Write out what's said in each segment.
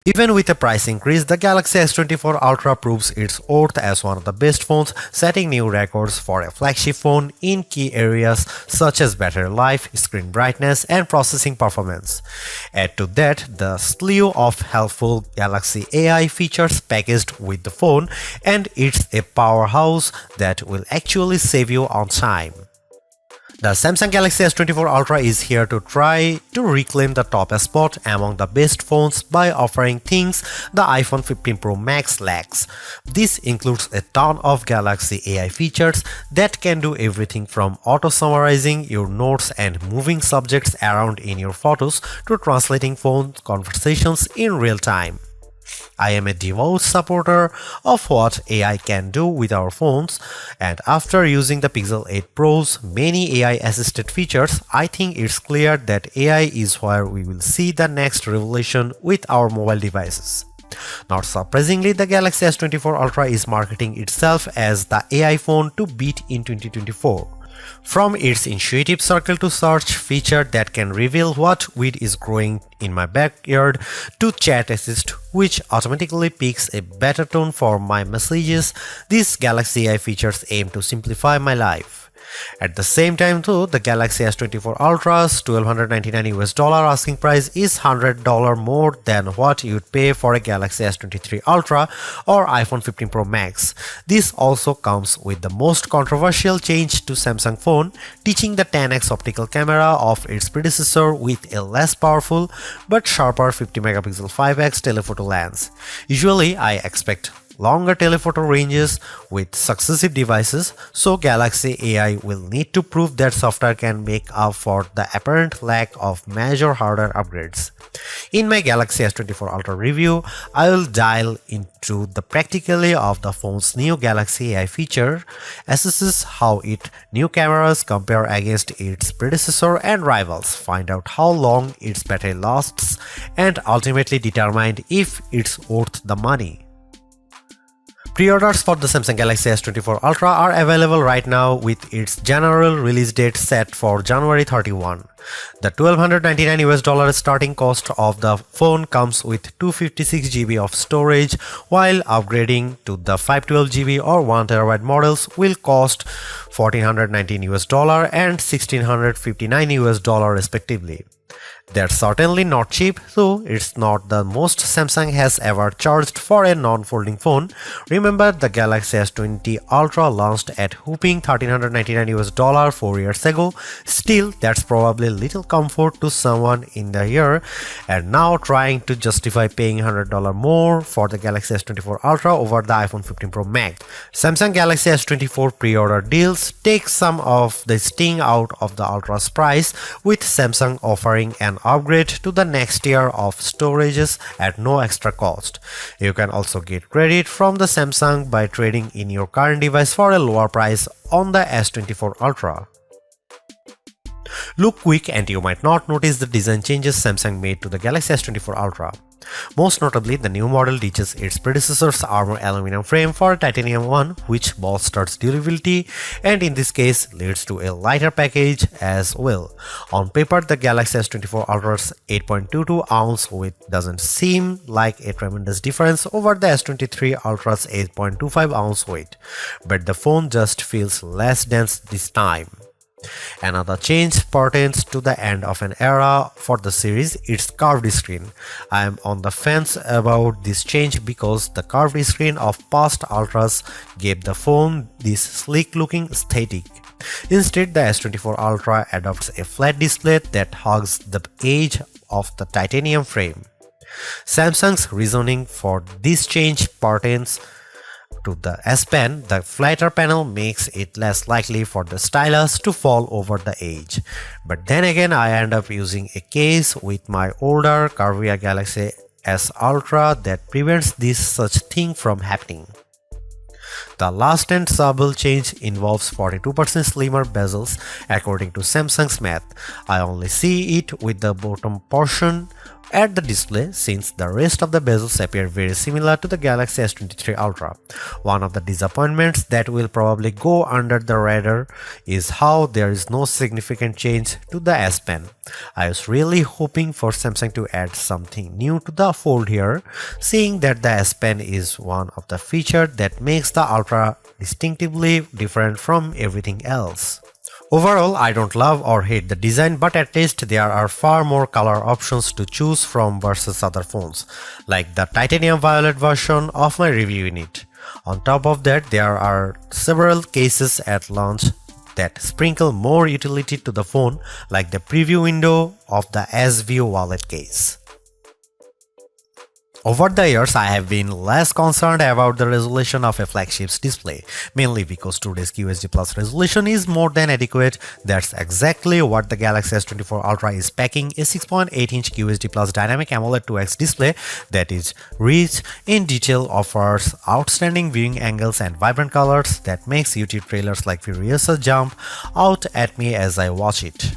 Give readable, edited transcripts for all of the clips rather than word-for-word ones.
Even with a price increase, the Galaxy S24 Ultra proves its worth as one of the best phones, setting new records for a flagship phone in key areas such as battery life, screen brightness, and processing performance. Add to that the slew of helpful Galaxy AI features packaged with the phone, and it's a powerhouse that will actually save you on time. The Samsung Galaxy S24 Ultra is here to try to reclaim the top spot among the best phones by offering things the iPhone 15 Pro Max lacks. This includes a ton of Galaxy AI features that can do everything from auto-summarizing your notes and moving subjects around in your photos to translating phone conversations in real time. I am a devout supporter of what AI can do with our phones, and after using the Pixel 8 Pro's many AI-assisted features, I think it's clear that AI is where we will see the next revolution with our mobile devices. Not surprisingly, the Galaxy S24 Ultra is marketing itself as the AI phone to beat in 2024. From its intuitive circle to search feature that can reveal what weed is growing in my backyard to chat assist which automatically picks a better tone for my messages, these Galaxy AI features aim to simplify my life. At the same time though, the Galaxy S24 Ultra's $1,299 asking price is $100 more than what you'd pay for a Galaxy S23 Ultra or iPhone 15 Pro Max. This also comes with the most controversial change to Samsung phone, teaching the 10x optical camera of its predecessor with a less powerful but sharper 50MP 5x telephoto lens. Usually I expect longer telephoto ranges with successive devices, so Galaxy AI will need to prove that software can make up for the apparent lack of major hardware upgrades. In my Galaxy S24 Ultra review, I will dial into the practicality of the phone's new Galaxy AI feature, assesses how its new cameras compare against its predecessor and rivals, find out how long its battery lasts, and ultimately determine if it's worth the money. Pre-orders for the Samsung Galaxy S24 Ultra are available right now with its general release date set for January 31. The $1,299 starting cost of the phone comes with 256GB of storage, while upgrading to the 512GB or 1TB models will cost $1,419 and $1,659 respectively. They're certainly not cheap, though it's not the most Samsung has ever charged for a non-folding phone. Remember, the Galaxy S20 Ultra launched at whopping $1,399 4 years ago. Still, that's probably little comfort to someone in the year, and now trying to justify paying $100 more for the Galaxy S24 Ultra over the iPhone 15 Pro Max. Samsung Galaxy S24 pre-order deals take some of the sting out of the Ultra's price, with Samsung offering an upgrade to the next tier of storages at no extra cost. You can also get credit from the Samsung by trading in your current device for a lower price on the S24 Ultra. Look quick and you might not notice the design changes Samsung made to the Galaxy S24 Ultra. Most notably, the new model ditches its predecessor's armor aluminum frame for titanium one, which bolsters durability and in this case leads to a lighter package as well. On paper, the Galaxy S24 Ultra's 8.22 ounce weight doesn't seem like a tremendous difference over the S23 Ultra's 8.25 ounce weight, but the phone just feels less dense this time. Another change pertains to the end of an era for the series, its curved screen. I am on the fence about this change because the curved screen of past Ultras gave the phone this sleek looking aesthetic. Instead, the S24 Ultra adopts a flat display that hugs the edge of the titanium frame. Samsung's reasoning for this change pertains to the S Pen. The flatter panel makes it less likely for the stylus to fall over the edge. But then again, I end up using a case with my older curvier Galaxy S Ultra that prevents this such thing from happening. The last and subtle change involves 42% slimmer bezels according to Samsung's math. I only see it with the bottom portion at the display since the rest of the bezels appear very similar to the Galaxy S23 Ultra. One of the disappointments that will probably go under the radar is how there is no significant change to the S Pen. I was really hoping for Samsung to add something new to the fold here, seeing that the S Pen is one of the features that makes the Ultra distinctively different from everything else. Overall, I don't love or hate the design, but at least there are far more color options to choose from versus other phones, like the titanium violet version of my review unit. On top of that, there are several cases at launch that sprinkle more utility to the phone, like the preview window of the S View wallet case. Over the years, I have been less concerned about the resolution of a flagship's display, mainly because today's QHD Plus resolution is more than adequate. That's exactly what the Galaxy S24 Ultra is packing, a 6.8-inch QHD Plus dynamic AMOLED 2X display that is rich in detail, offers outstanding viewing angles and vibrant colors that makes YouTube trailers like Furiosa jump out at me as I watch it.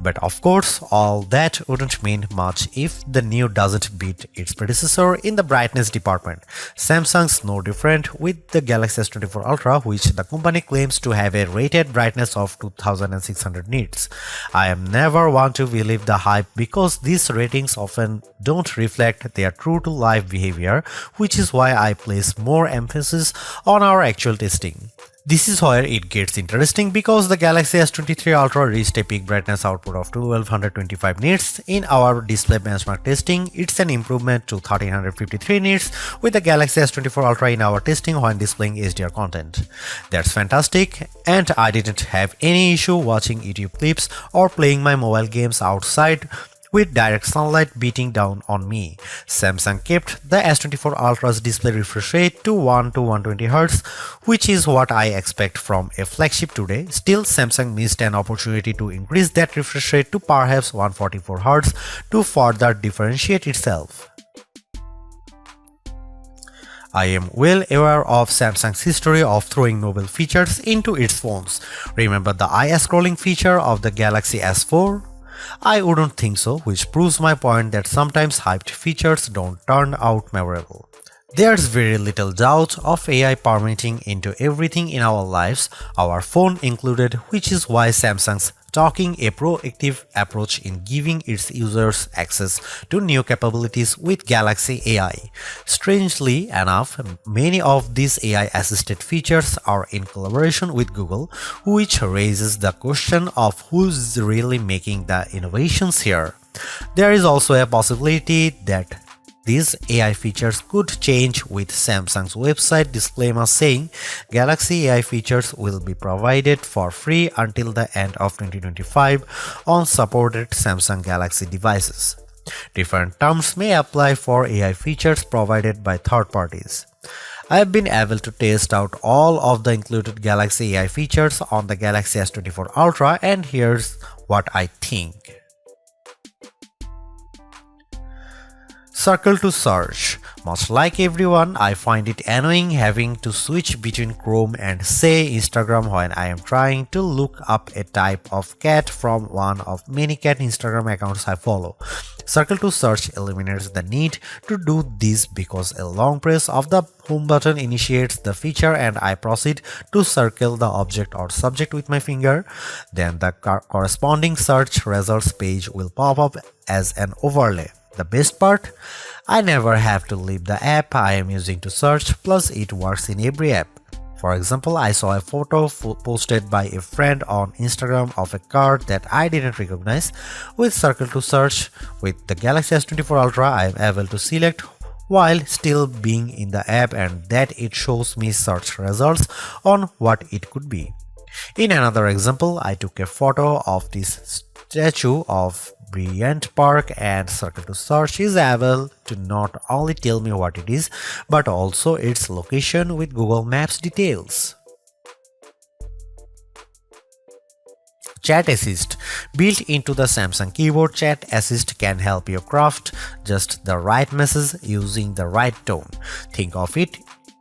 But of course, all that wouldn't mean much if the new doesn't beat its predecessor in the brightness department. Samsung's no different with the Galaxy S24 Ultra, which the company claims to have a rated brightness of 2600 nits. I am never one to believe the hype because these ratings often don't reflect their true-to-life behavior, which is why I place more emphasis on our actual testing. This is where it gets interesting because the Galaxy S23 Ultra reached a peak brightness output of 1225 nits in our display benchmark testing. It's an improvement to 1353 nits with the Galaxy S24 Ultra in our testing when displaying HDR content. That's fantastic, and I didn't have any issue watching YouTube clips or playing my mobile games outside with direct sunlight beating down on me. Samsung kept the S24 Ultra's display refresh rate to 1 to 120Hz, which is what I expect from a flagship today. Still, Samsung missed an opportunity to increase that refresh rate to perhaps 144Hz to further differentiate itself. I am well aware of Samsung's history of throwing novel features into its phones. Remember the eye scrolling feature of the Galaxy S4? I wouldn't think so, which proves my point that sometimes hyped features don't turn out memorable. There's very little doubt of AI permeating into everything in our lives, our phone included, which is why Samsung's taking a proactive approach in giving its users access to new capabilities with Galaxy AI. Strangely enough, many of these AI-assisted features are in collaboration with Google, which raises the question of who's really making the innovations here. There is also a possibility that these AI features could change with Samsung's website disclaimer saying Galaxy AI features will be provided for free until the end of 2025 on supported Samsung Galaxy devices. Different terms may apply for AI features provided by third parties. I have been able to test out all of the included Galaxy AI features on the Galaxy S24 Ultra, and here's what I think. Circle to search. Much like everyone, I find it annoying having to switch between Chrome and say Instagram when I am trying to look up a type of cat from one of many cat Instagram accounts I follow. Circle to search eliminates the need to do this because a long press of the home button initiates the feature and I proceed to circle the object or subject with my finger. Then the corresponding search results page will pop up as an overlay. The best part? I never have to leave the app I am using to search, plus it works in every app. For example, I saw a photo posted by a friend on Instagram of a car that I didn't recognize. With Circle to Search, with the Galaxy S24 Ultra, I am able to select while still being in the app and that it shows me search results on what it could be. In another example, I took a photo of this statue of Bryant Park and Circle to Search is able to not only tell me what it is, but also its location with Google Maps details. Chat Assist. Built into the Samsung keyboard, Chat Assist can help you craft just the right message using the right tone. Think of it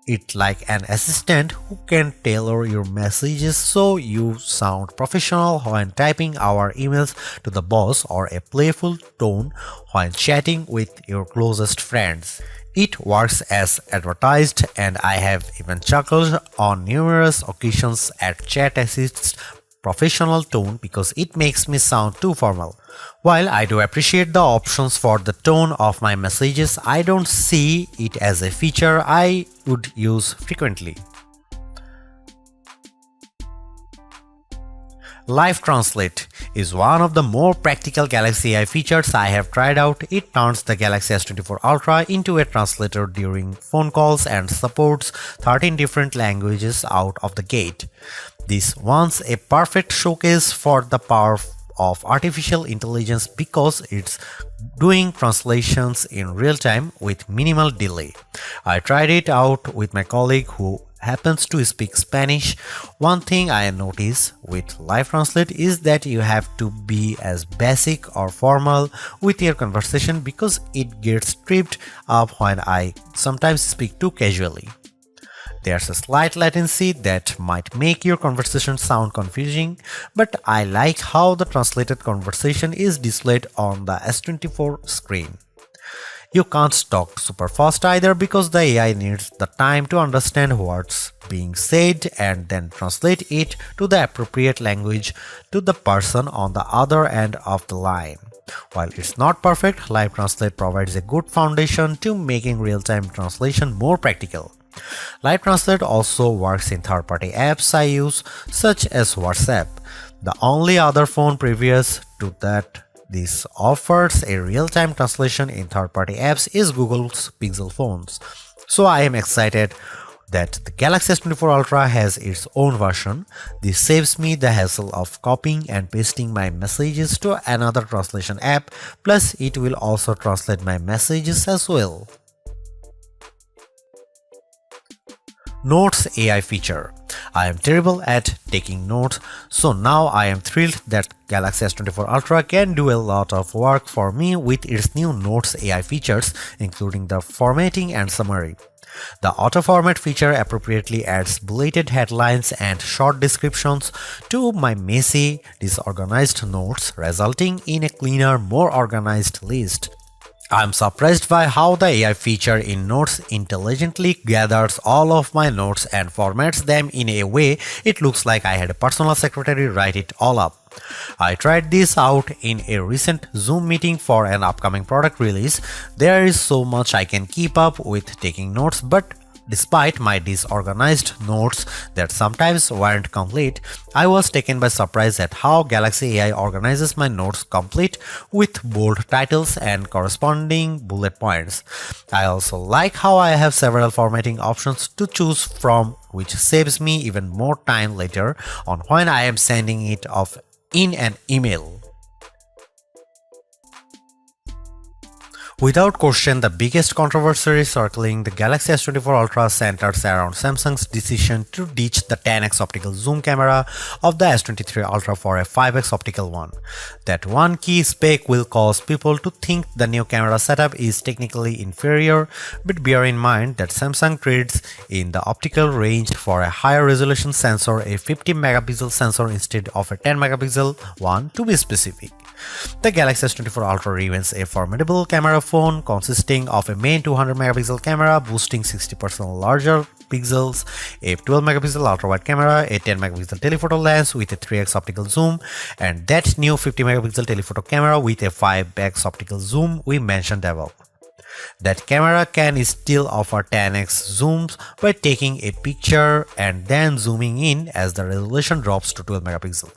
it like an assistant who can tailor your messages so you sound professional when typing our emails to the boss or a playful tone when chatting with your closest friends. It works as advertised, and I have even chuckled on numerous occasions at Chat Assist's professional tone because it makes me sound too formal. While I do appreciate the options for the tone of my messages, I don't see it as a feature I would use frequently. Live Translate is one of the more practical Galaxy AI features I have tried out. It turns the Galaxy S24 Ultra into a translator during phone calls and supports 13 different languages out of the gate. This one's a perfect showcase for the power of artificial intelligence because it's doing translations in real time with minimal delay. I tried it out with my colleague who happens to speak Spanish. One thing I notice with Live Translate is that you have to be as basic or formal with your conversation because it gets tripped up when I sometimes speak too casually. There's a slight latency that might make your conversation sound confusing, but I like how the translated conversation is displayed on the S24 screen. You can't talk super fast either because the AI needs the time to understand what's being said and then translate it to the appropriate language to the person on the other end of the line. While it's not perfect, Live Translate provides a good foundation to making real-time translation more practical. Live Translate also works in third-party apps I use, such as WhatsApp. The only other phone previous to that this offers a real-time translation in third-party apps is Google's Pixel phones. So I am excited that the Galaxy S24 Ultra has its own version. This saves me the hassle of copying and pasting my messages to another translation app, plus it will also translate my messages as well. Notes AI feature. I am terrible at taking notes, so now I am thrilled that Galaxy S24 Ultra can do a lot of work for me with its new Notes AI features, including the formatting and summary. The auto-format feature appropriately adds bulleted headlines and short descriptions to my messy, disorganized notes, resulting in a cleaner, more organized list. I'm surprised by how the AI feature in Notes intelligently gathers all of my notes and formats them in a way it looks like I had a personal secretary write it all up. I tried this out in a recent Zoom meeting for an upcoming product release. There is so much I can keep up with taking notes, but despite my disorganized notes that sometimes weren't complete, I was taken by surprise at how Galaxy AI organizes my notes complete with bold titles and corresponding bullet points. I also like how I have several formatting options to choose from, which saves me even more time later on when I am sending it off in an email. Without question, the biggest controversy circling the Galaxy S24 Ultra centers around Samsung's decision to ditch the 10x optical zoom camera of the S23 Ultra for a 5x optical one. That one key spec will cause people to think the new camera setup is technically inferior, but bear in mind that Samsung trades in the optical range for a higher resolution sensor, a 50 megapixel sensor instead of a 10 megapixel one to be specific. The Galaxy S24 Ultra remains a formidable camera phone consisting of a main 200 megapixel camera boasting 60% larger pixels, a 12 megapixel ultra-wide camera, a 10 megapixel telephoto lens with a 3x optical zoom, and that new 50 megapixel telephoto camera with a 5x optical zoom we mentioned above. That camera can still offer 10x zooms by taking a picture and then zooming in as the resolution drops to 12 megapixel.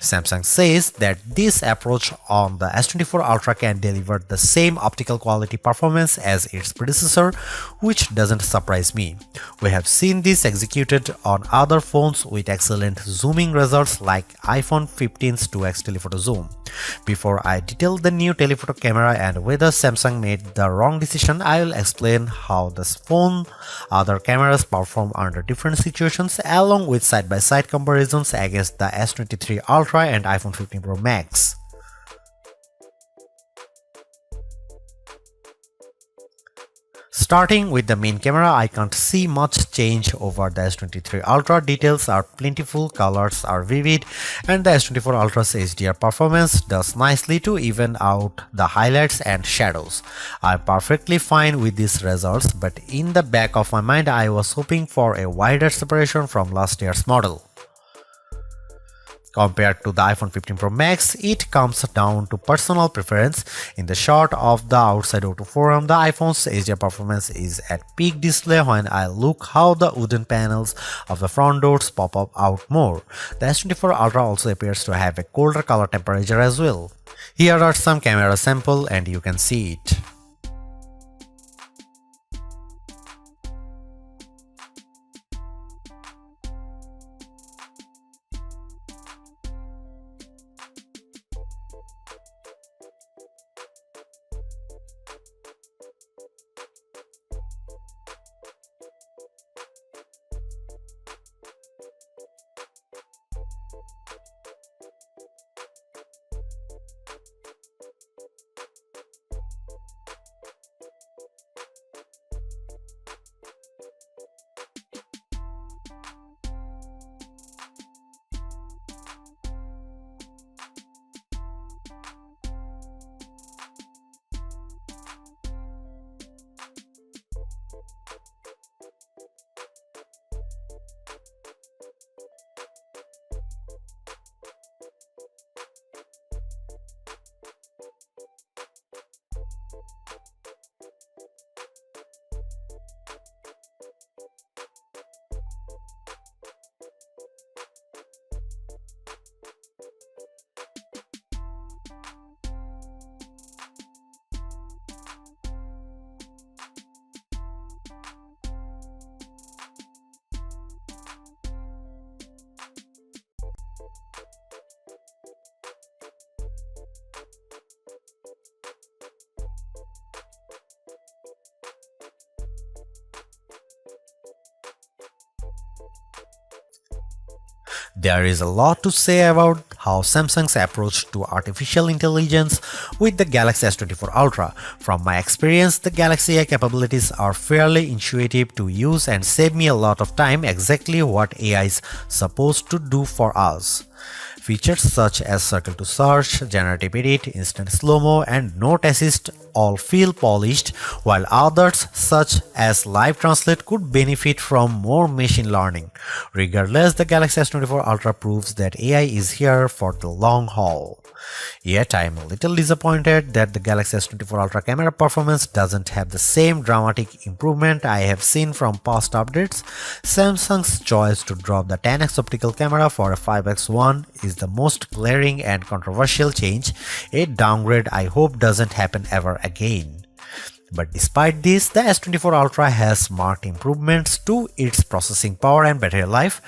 Samsung says that this approach on the S24 Ultra can deliver the same optical quality performance as its predecessor, which doesn't surprise me. We have seen this executed on other phones with excellent zooming results like iPhone 15's 2x telephoto zoom. Before I detail the new telephoto camera and whether Samsung made the wrong decision, I will explain how this phone other cameras perform under different situations along with side-by-side comparisons against the S23 Ultra and iPhone 15 Pro Max. Starting with the main camera, I can't see much change over the S23 Ultra. Details are plentiful, colors are vivid, and the S24 Ultra's HDR performance does nicely to even out the highlights and shadows. I'm perfectly fine with these results, but in the back of my mind I was hoping for a wider separation from last year's model. Compared to the iPhone 15 Pro Max, it comes down to personal preference. In the shot of the outside O2 forum, the iPhone's HDR performance is at peak display when I look how the wooden panels of the front doors pop up out more. The S24 Ultra also appears to have a colder color temperature as well. Here are some camera samples and you can see it. There is a lot to say about how Samsung's approach to artificial intelligence with the Galaxy S24 Ultra. From my experience, the Galaxy AI capabilities are fairly intuitive to use and save me a lot of time, exactly what AI is supposed to do for us. Features such as circle to search, generative edit, instant slow-mo, and note assist all feel polished, while others such as live translate could benefit from more machine learning. Regardless, the Galaxy S24 Ultra proves that AI is here for the long haul. Yet I am a little disappointed that the Galaxy S24 Ultra camera performance doesn't have the same dramatic improvement I have seen from past updates. Samsung's choice to drop the 10x optical camera for a 5x one is the most glaring and controversial change, a downgrade I hope doesn't happen ever again. But despite this, the S24 Ultra has marked improvements to its processing power and battery life,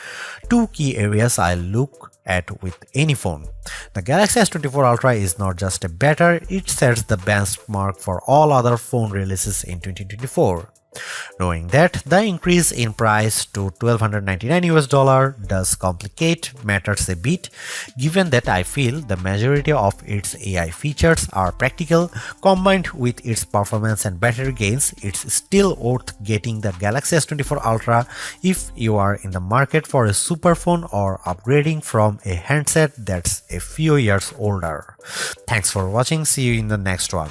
two key areas I look at with any phone. The Galaxy S24 Ultra is not just a better, it sets the benchmark for all other phone releases in 2024. Knowing that the increase in price to $1,299 does complicate matters a bit, given that I feel the majority of its AI features are practical, combined with its performance and battery gains, it's still worth getting the Galaxy S24 Ultra if you are in the market for a super phone or upgrading from a handset that's a few years older. Thanks for watching, see you in the next one.